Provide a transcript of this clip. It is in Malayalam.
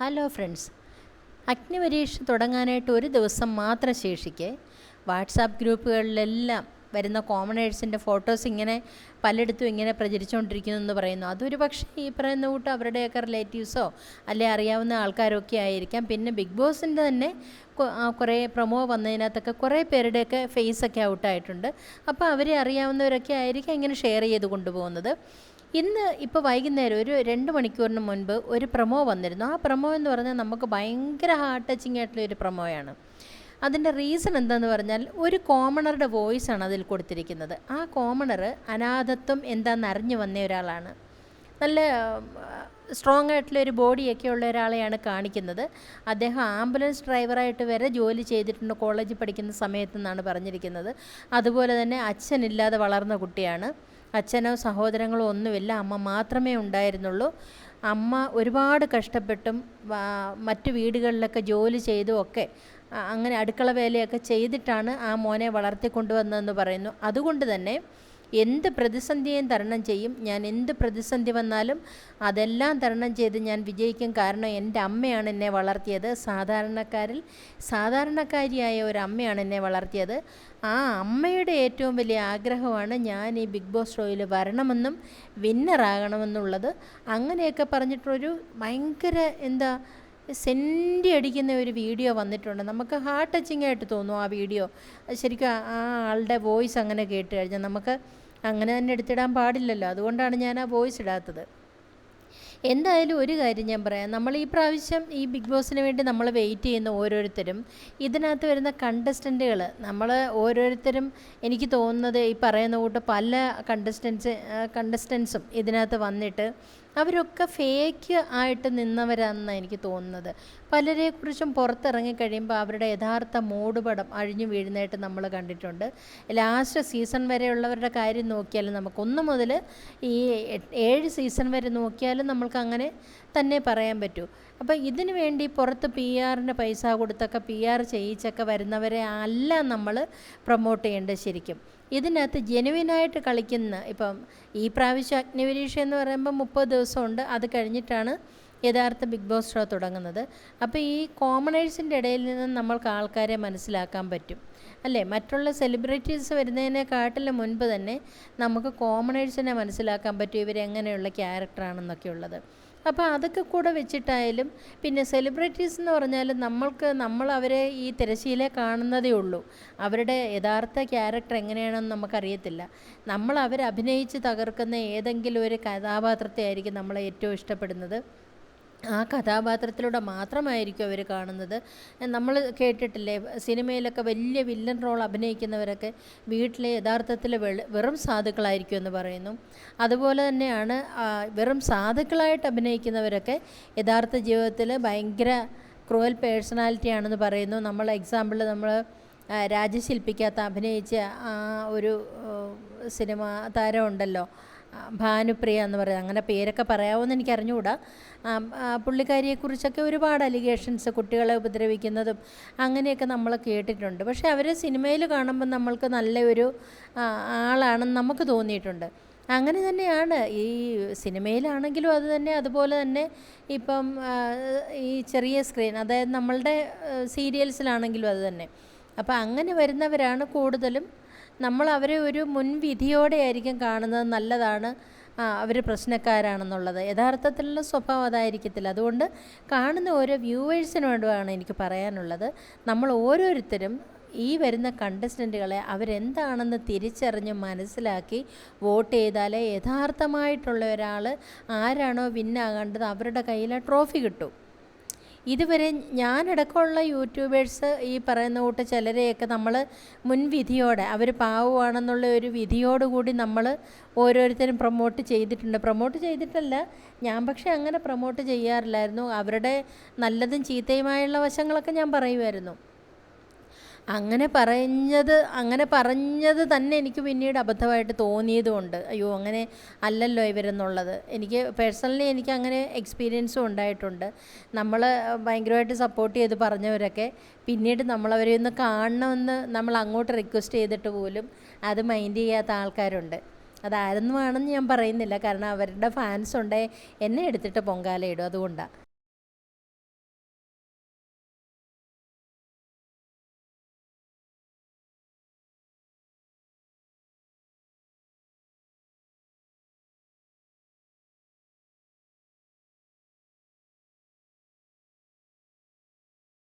ഹലോ ഫ്രണ്ട്സ്, അഗ്നിപരീക്ഷ തുടങ്ങാനായിട്ട് ഒരു ദിവസം മാത്രം ശേഷിക്കെ വാട്സാപ്പ് ഗ്രൂപ്പുകളിലെല്ലാം വരുന്ന കോമണേഴ്സിൻ്റെ ഫോട്ടോസ് ഇങ്ങനെ പലയിടത്തും ഇങ്ങനെ പ്രചരിച്ചുകൊണ്ടിരിക്കുന്നു എന്ന് പറയുന്നു. അതൊരു പക്ഷേ ഈ പറയുന്ന കൂട്ട് അവരുടെയൊക്കെ റിലേറ്റീവ്സോ അല്ലെ അറിയാവുന്ന ആൾക്കാരൊക്കെ ആയിരിക്കാം. പിന്നെ ബിഗ് ബോസിൻ്റെ തന്നെ കുറേ പ്രൊമോ വന്നതിനകത്തൊക്കെ കുറേ പേരുടെയൊക്കെ ഫേസൊക്കെ ഔട്ടായിട്ടുണ്ട്. അപ്പോൾ അവരെ അറിയാവുന്നവരൊക്കെ ആയിരിക്കാം ഇങ്ങനെ ഷെയർ ചെയ്ത് കൊണ്ടുപോകുന്നത്. ഇന്ന് ഇപ്പോൾ വൈകുന്നേരം ഒരു 2 മണിക്കൂറിന് മുൻപ് ഒരു പ്രൊമോ വന്നിരുന്നു. ആ പ്രൊമോ എന്ന് പറഞ്ഞാൽ നമുക്ക് ഭയങ്കര ഹാർട്ട് ടച്ചിങ് ആയിട്ടുള്ള ഒരു പ്രൊമോയാണ്. അതിൻ്റെ റീസൺ എന്താണെന്ന് പറഞ്ഞാൽ ഒരു കോമണറുടെ വോയിസാണ് അതിൽ കൊടുത്തിരിക്കുന്നത്. ആ കോമണർ അനാഥത്വം എന്താണെന്ന് അറിഞ്ഞു വന്ന ഒരാളാണ്. നല്ല സ്ട്രോങ് ആയിട്ടുള്ള ഒരു ബോഡിയൊക്കെ ഉള്ള ഒരാളെയാണ് കാണിക്കുന്നത്. അദ്ദേഹം ആംബുലൻസ് ഡ്രൈവറായിട്ട് വരെ ജോലി ചെയ്തിട്ടുണ്ട് കോളേജിൽ പഠിക്കുന്ന സമയത്തെന്നാണ് പറഞ്ഞിരിക്കുന്നത്. അതുപോലെ തന്നെ അച്ഛനില്ലാതെ വളർന്ന കുട്ടിയാണ്. അച്ഛനോ സഹോദരങ്ങളോ ഒന്നുമില്ല, അമ്മ മാത്രമേ ഉണ്ടായിരുന്നുള്ളൂ. അമ്മ ഒരുപാട് കഷ്ടപ്പെട്ടും മറ്റു വീടുകളിലൊക്കെ ജോലി ചെയ്തും ഒക്കെ അങ്ങനെ അടുക്കള വേലയൊക്കെ ചെയ്തിട്ടാണ് ആ മോനെ വളർത്തിക്കൊണ്ടുവന്നതെന്ന് പറയുന്നു. അതുകൊണ്ട് തന്നെ എന്ത് പ്രതിസന്ധിയും തരണം ചെയ്യും, ഞാൻ എന്ത് പ്രതിസന്ധി വന്നാലും അതെല്ലാം തരണം ചെയ്ത് ഞാൻ വിജയിക്കും. കാരണം എൻ്റെ അമ്മയാണ് എന്നെ വളർത്തിയത്. സാധാരണക്കാരിയായ ഒരു അമ്മയാണ് എന്നെ വളർത്തിയത്. ആ അമ്മയുടെ ഏറ്റവും വലിയ ആഗ്രഹമാണ് ഞാൻ ഈ ബിഗ് ബോസ് ഷോയിൽ വരണമെന്നും വിന്നറാകണമെന്നുള്ളത്. അങ്ങനെയൊക്കെ പറഞ്ഞിട്ടൊരു ഭയങ്കര സെൻറ്റി അടിക്കുന്ന ഒരു വീഡിയോ വന്നിട്ടുണ്ട്. നമുക്ക് ഹാർട്ട് ടച്ചിങ് ആയിട്ട് തോന്നും ആ വീഡിയോ. ശരിക്കും ആ ആളുടെ വോയിസ് അങ്ങനെ കേട്ട് കഴിഞ്ഞാൽ നമുക്ക് അങ്ങനെ തന്നെ എടുത്തിടാൻ പാടില്ലല്ലോ. അതുകൊണ്ടാണ് ഞാൻ ആ വോയിസ് ഇടാത്തത്. എന്തായാലും ഒരു കാര്യം ഞാൻ പറയാം, നമ്മൾ ഈ പ്രാവശ്യം ഈ ബിഗ് ബോസിന് വേണ്ടി നമ്മൾ വെയിറ്റ് ചെയ്യുന്ന ഓരോരുത്തരും ഇതിനകത്ത് വരുന്ന നമ്മൾ ഓരോരുത്തരും എനിക്ക് തോന്നുന്നത് ഈ പറയുന്ന കൂട്ട് പല കണ്ടസ്റ്റൻസും ഇതിനകത്ത് വന്നിട്ട് അവരൊക്കെ ഫേക്ക് ആയിട്ട് നിന്നവരാണെന്നാണ് എനിക്ക് തോന്നുന്നത്. പലരെക്കുറിച്ചും പുറത്തിറങ്ങി കഴിയുമ്പോൾ അവരുടെ യഥാർത്ഥ മൂടുപടം അഴിഞ്ഞു വീഴുന്നതായിട്ട് നമ്മൾ കണ്ടിട്ടുണ്ട്. ലാസ്റ്റ് സീസൺ വരെയുള്ളവരുടെ കാര്യം നോക്കിയാലും നമുക്ക് 1 മുതൽ ഈ 7 സീസൺ വരെ നോക്കിയാലും നമ്മൾക്ക് അങ്ങനെ തന്നെ പറയാൻ പറ്റൂ. അപ്പോൾ ഇതിനു വേണ്ടി പുറത്ത് PR പൈസ കൊടുത്തൊക്കെ PR ചെയ്യിച്ചൊക്കെ വരുന്നവരെ അല്ല നമ്മൾ പ്രൊമോട്ട് ചെയ്യേണ്ടത്. ശരിക്കും ഇതിനകത്ത് ജെനുവിനായിട്ട് കളിക്കുന്ന, ഇപ്പം ഈ പ്രാവശ്യം അഗ്നിപരീക്ഷ എന്ന് പറയുമ്പോൾ 30 ദിവസമുണ്ട്. അത് കഴിഞ്ഞിട്ടാണ് യഥാർത്ഥ ബിഗ് ബോസ് ഷോ തുടങ്ങുന്നത്. അപ്പോൾ ഈ കോമണേഴ്സിൻ്റെ ഇടയിൽ നിന്ന് നമ്മൾക്ക് ആൾക്കാരെ മനസ്സിലാക്കാൻ പറ്റും അല്ലേ? മറ്റുള്ള സെലിബ്രിറ്റീസ് വരുന്നതിനെക്കാട്ടിലും മുൻപ് തന്നെ നമുക്ക് കോമണേഴ്സിനെ മനസ്സിലാക്കാൻ പറ്റും ഇവരെങ്ങനെയുള്ള ക്യാരക്ടറാണെന്നൊക്കെ ഉള്ളത്. അപ്പോൾ അതൊക്കെ കൂടെ വെച്ചിട്ടായാലും, പിന്നെ സെലിബ്രിറ്റീസ് എന്ന് പറഞ്ഞാൽ നമ്മൾ അവരെ ഈ തിരശ്ശീല കാണുന്നതേ ഉള്ളൂ. അവരുടെ യഥാർത്ഥ ക്യാരക്ടർ എങ്ങനെയാണെന്ന് നമുക്കറിയത്തില്ല. നമ്മൾ അവരഭിനയിച്ച് തകർക്കുന്ന ഏതെങ്കിലും ഒരു കഥാപാത്രത്തെ ആയിരിക്കും നമ്മൾ ഏറ്റവും ഇഷ്ടപ്പെടുന്നത്. ആ കഥാപാത്രത്തിലൂടെ മാത്രമായിരിക്കും അവർ കാണുന്നത്. നമ്മൾ കേട്ടിട്ടില്ലേ, സിനിമയിലൊക്കെ വലിയ വില്ലൻ റോൾ അഭിനയിക്കുന്നവരൊക്കെ വീട്ടിലെ യഥാർത്ഥത്തിൽ വെറും സാധുക്കളായിരിക്കും എന്ന് പറയുന്നു. അതുപോലെ തന്നെയാണ് വെറും സാധുക്കളായിട്ട് അഭിനയിക്കുന്നവരൊക്കെ യഥാർത്ഥ ജീവിതത്തിൽ ഭയങ്കര ക്രൂവൽ പേഴ്സണാലിറ്റിയാണെന്ന് പറയുന്നു. നമ്മൾ രാജശില്പിക്കകത്ത് അഭിനയിച്ച ആ ഒരു സിനിമ താരം ഉണ്ടല്ലോ, ഭാനുപ്രിയ എന്ന് പറയുന്നത്, അങ്ങനെ പേരൊക്കെ പറയാവുമെന്ന് എനിക്ക് അറിഞ്ഞുകൂടാ. പുള്ളിക്കാരിയെക്കുറിച്ചൊക്കെ ഒരുപാട് അലിഗേഷൻസ്, കുട്ടികളെ ഉപദ്രവിക്കുന്നതും അങ്ങനെയൊക്കെ നമ്മൾ കേട്ടിട്ടുണ്ട്. പക്ഷേ അവരെ സിനിമയിൽ കാണുമ്പോൾ നമ്മൾക്ക് നല്ലൊരു ആളാണെന്ന് നമുക്ക് തോന്നിയിട്ടുണ്ട്. അങ്ങനെ തന്നെയാണ് ഈ സിനിമയിലാണെങ്കിലും അത് തന്നെ. അതുപോലെ തന്നെ ഇപ്പം ഈ ചെറിയ സ്ക്രീൻ, അതായത് നമ്മളുടെ സീരിയൽസിലാണെങ്കിലും അത് തന്നെ. അപ്പോൾ അങ്ങനെ വരുന്നവരാണ് കൂടുതലും നമ്മൾ അവരെ ഒരു മുൻവിധിയോടെ ആയിരിക്കും കാണുന്നത്. നല്ലതാണ്, അവർ പ്രശ്നക്കാരാണെന്നുള്ളത്. യഥാർത്ഥത്തിലുള്ള സ്വഭാവം അതായിരിക്കത്തില്ല. അതുകൊണ്ട് കാണുന്ന ഓരോ വ്യൂവേഴ്സിനോടുമാണ് എനിക്ക് പറയാനുള്ളത്, നമ്മൾ ഓരോരുത്തരും ഈ വരുന്ന കണ്ടസ്റ്റൻറ്റുകളെ അവരെന്താണെന്ന് തിരിച്ചറിഞ്ഞ് മനസ്സിലാക്കി വോട്ട് ചെയ്താലേ യഥാർത്ഥമായിട്ടുള്ള ഒരാൾ ആരാണോ വിന്നാകേണ്ടത് അവരുടെ കയ്യിൽ ആ ട്രോഫി കിട്ടും. ഇതുവരെ ഞാനടക്കമുള്ള യൂട്യൂബേഴ്സ് ഈ പറയുന്ന കൂട്ട് ചിലരെയൊക്കെ നമ്മൾ മുൻവിധിയോടെ, അവർ പാവമാണെന്നുള്ള ഒരു വിധിയോടുകൂടി നമ്മൾ ഓരോരുത്തരും പ്രൊമോട്ട് ചെയ്തിട്ടല്ല ഞാൻ, പക്ഷേ അങ്ങനെ പ്രൊമോട്ട് ചെയ്യാറില്ലായിരുന്നു. അവരുടെ നല്ലതും ചീത്തയുമായുള്ള വശങ്ങളൊക്കെ ഞാൻ പറയുമായിരുന്നു. അങ്ങനെ പറഞ്ഞത് തന്നെ എനിക്ക് പിന്നീട് അബദ്ധമായിട്ട് തോന്നിയതുകൊണ്ട്, അയ്യോ അങ്ങനെ അല്ലല്ലോ ഇവരെന്നുള്ളത്. എനിക്ക് പേഴ്സണലി എനിക്ക് അങ്ങനെ എക്സ്പീരിയൻസും ഉണ്ടായിട്ടുണ്ട്. നമ്മൾ ഭയങ്കരമായിട്ട് സപ്പോർട്ട് ചെയ്ത് പറഞ്ഞവരൊക്കെ പിന്നീട് നമ്മളവരെ ഒന്ന് കാണണമെന്ന് നമ്മൾ അങ്ങോട്ട് റിക്വസ്റ്റ് ചെയ്തിട്ട് പോലും അത് മൈൻഡ് ചെയ്യാത്ത ആൾക്കാരുണ്ട്. അതാരെന്നുമാണെന്ന് ഞാൻ പറയുന്നില്ല, കാരണം അവരുടെ ഫാൻസ് ഉണ്ടേ എന്നെ എടുത്തിട്ട് പൊങ്കാല ഇടും, അതുകൊണ്ടാണ്.